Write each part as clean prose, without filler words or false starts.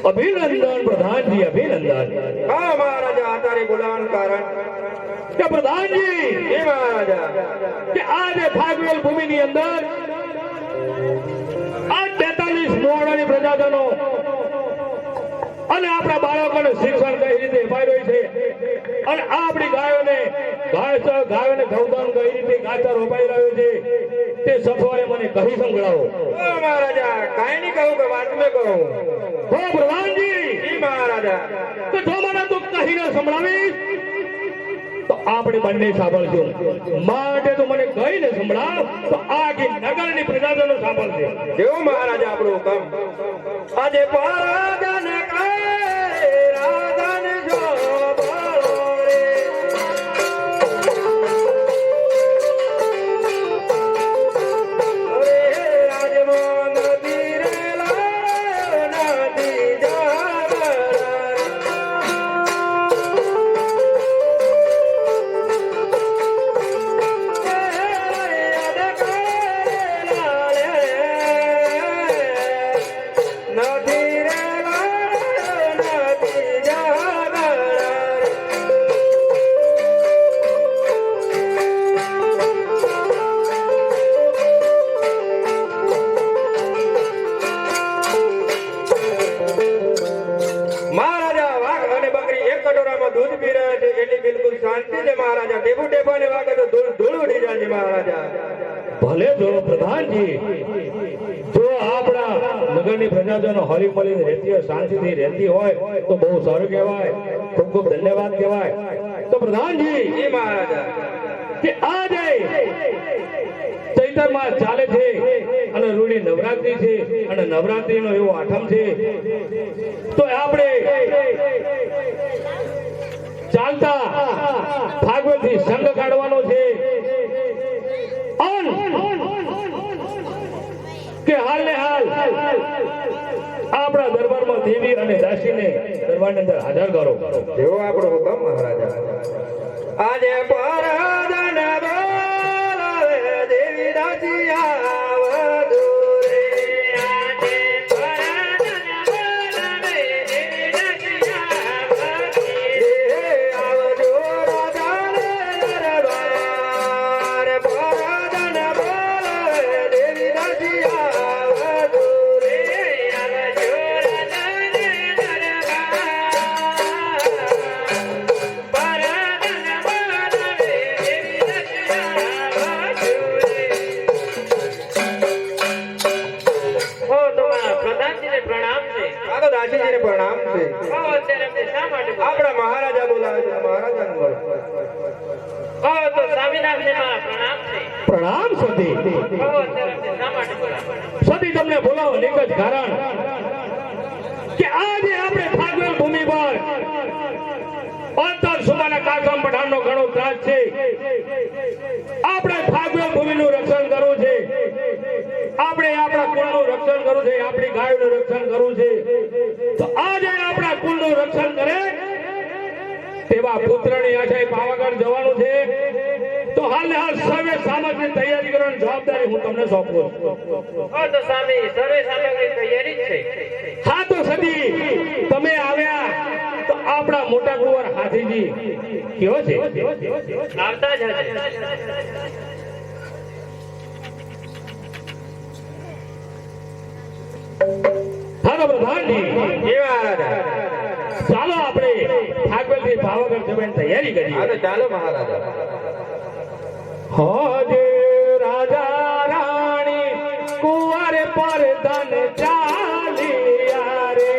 अभिनंदन प्रधान जी, अभिनंदन। हाँ महाराजा, तारे बुलावन कारण क्या प्रधान जी? ये महाराजा कि आज फागवेल भूमि ની અંદર આ 43 મોરવાની પ્રજાજનો અને આપણા બાળકોને શિક્ષણ કઈ રીતે અપાઈ રહ્યું છે અને આ આપણી ગાયોને ગૌદાન કઈ રીતે ગાચાર અપાઈ રહ્યું છે તે સફવારે મને કહી સંભળાવો। ओ महाराजा, काई नहीं कहूँ કે વાત में કહું। હો પ્રધાનજી, जी महाराजा, તો જો મને તું કહીને સંભળાવીશ તો આપણે બંને સાંભળશું, માટે તું મને કહીને સંભળાવ તો આખી નગરની પ્રજાજનો સાંભળશે। જેવો મહારાજા આપણો હુકમ। આજે પરાધન કરે રાધન જો બોલો રે, અરે રાજમાં નદી રે લાયો નદી જાગર दूध पी रहे थे एटली बिल्कुल शांति से महाराजा टेबू टेबा ने वागे तो धूल उड़ी जाए महाराजा। ભલે જો પ્રધાનજી, જો આપણા નગરની પ્રજાજનો હળી મળીને રહેતી હોય, શાંતિથી રહેતી હોય તો બહુ સારું કહેવાય, ખૂબ ખૂબ ધન્યવાદ કહેવાય। તો પ્રધાનજી, जी महाराजा, કે આજે ચૈતર માસ ચાલે છે અને રૂડી નવરાત્રી છે અને નવરાત્રીનો એવો આઠમ છે, તો આપણે ચાલતા ભાગવતથી સંગ કાઢવાનો છે કે હાલ ને હાલ આપણા દરબારમાં દેવી અને દાસીને દરબારની અંદર હાજર કરો। જેવો આપણો હુકમ મહારાજા। આજે પરાધન બોલાવે દેવી દાસી આવદુ રે, આજે પરાધન બોલાવે દેવી દાસી આવદુ રે, આવજો રાજાને દરબાર, પરાધન બોલાવે દેવી દાસી આવદુ રે, આવજો રાજાને દાસીજીને પ્રણામ છે। આપણા મહારાજા બોલાવે છે, મહારાજાને બોલો। પ્રણામ સતી। સતી તમને બોલાવો એક જ કારણ કે આજે આપણે ફાગવેલ ભૂમિ પર અંતર સુમાના કાસમ પઠાણનો ઘણો ત્રાસ છે। આપણે ફાગવેલ ભૂમિનું રક્ષણ કરવું છે, આપણે આપણા કુળનું રક્ષણ કરવું છે, આપણી ગાયોનું રક્ષણ કરવું છે। તો આજે આપણા કુળનું રક્ષણ કરે તેવા પુત્રની આશાએ પાવાગઢ જવાનું છે। તો હાલ ને હાલ સર્વે સામગ્રી તૈયારી કરવાની જવાબદારી હું તમને સોંપું છું। તો સ્વામી સર્વે સામગ્રી તૈયારી છે। હા તો સતી, તમે આવ્યા તો આપણા મોટા કુંવર હાથીજી કેવો છે? આવતા જ હશે। હાલો તો પ્રધાનજી જી મહારાજા ચાલો આપણે ઠાકોરજી ભાવગઢ જવાની તૈયારી કરીએ. હા તો ચાલો મહારાજા હોજે રાજા રાણી કુંવર પર ધન ચાલિયા રે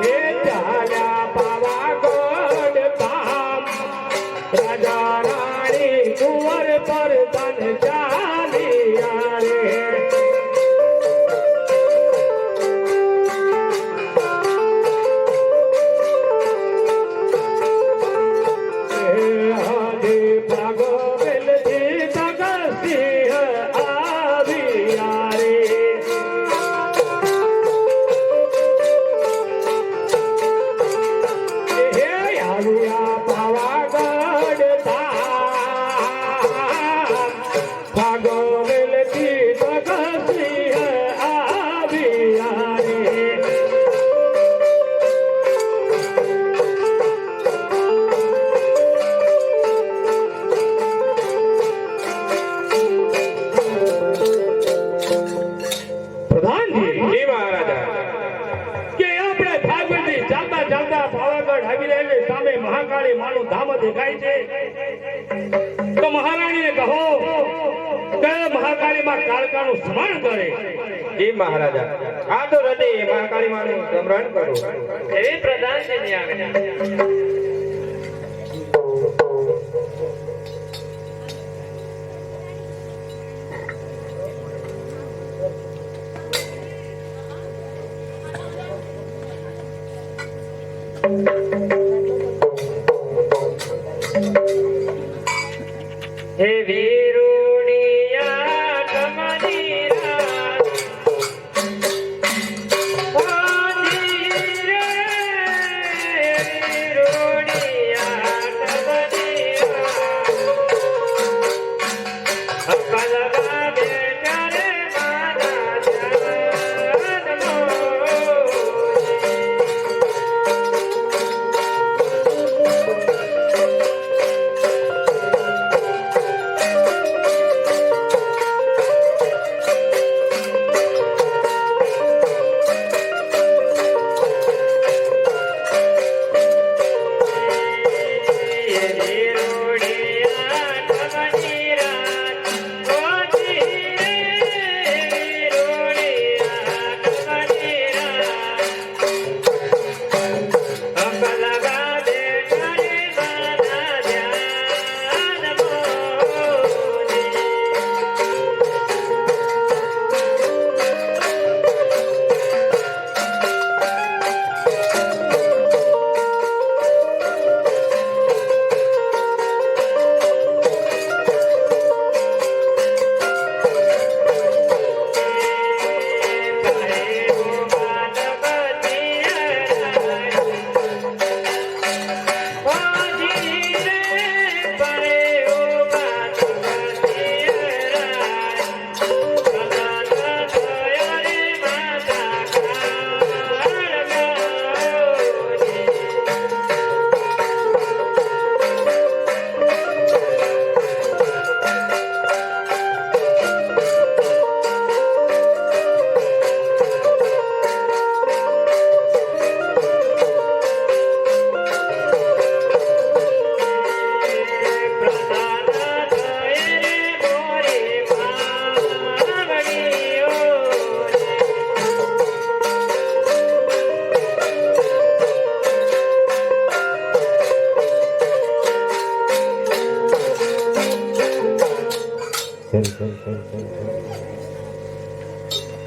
હે ચાલ્યા પાવાગઢ ધામ રાજા રાણી કુંવર પર ધન ચાલિયા રે મહાકાળી માનું ધામ દેખાય છે તો મહારાણીને કહો કે મહાકાળી માં કાળકાનું સ્મરણ કરે. જી મહારાજા આ તો હૃદય મહાકાળી માનું સ્મરણ કરો એવી પ્રધાનજીની આજ્ઞા. હે વીરુણિયા તમારી રાત ઓજી રે વીરુણિયા તમારી રાત અકલવા દે ચારે મારા જન્મો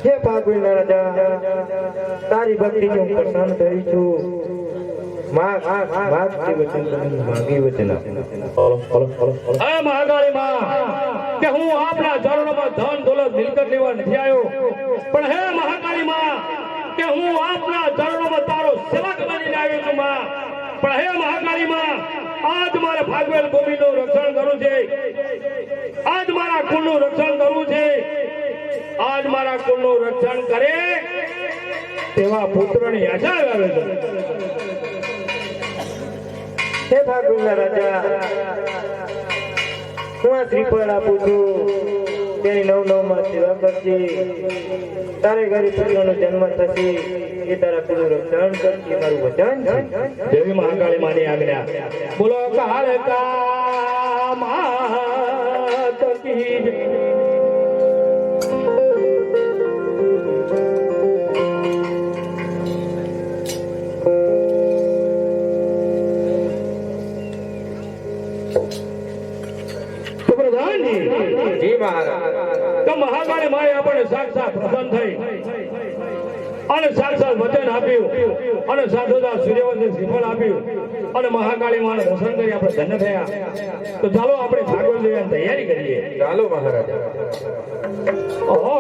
હે ભાગવીના રાજા તારી ભક્તિથી હું પ્રસન્ન થઈ છું. કે હું આપના ચરણોમાં ધન દોલત મિલકત લેવા નથી આવ્યો, પણ હે મહાકાળી માં કે હું આપના ચરણોમાં તારો સેવક બનીને આવ્યો છું માં. પણ હે મહાકાળી માં આજ મારે ભાગવેલ ભૂમિનું રક્ષણ કરવું છે, આજ મારા કુળનું રક્ષણ કરવું છે. આજ મારા કુળનું રક્ષણ કરે તેવા પુત્રની આશા આવે છે. હે ભાગવેલ રાજા હું આ શ્રીફળ આપું છું તેની નવ માં સેવા કરજે તારે ઘરે પુત્રનો જન્મ થશે એ તારા કુળનું રક્ષણ કરશે મારું વચન છે દેવી મહાકાળી માની આજ્ઞા બોલો કાળકા માત કી જય. તો પ્રધાનજી, જી મહારાજ તો મહાકાળી માએ આપણને સાક્ષાત પ્રસન્ન થઈ અને સાક્ષાત વચન આપ્યું અને સાથોસાથ સૂર્યવંશી શ્રીફળ આપ્યું અને મહાકાળી માના દર્શન કરી આપણે ધન્ય થયા. તો ચાલો આપણે ભાગવત લેવાની તૈયારી કરીએ. ચાલો મહારાજ ઓહો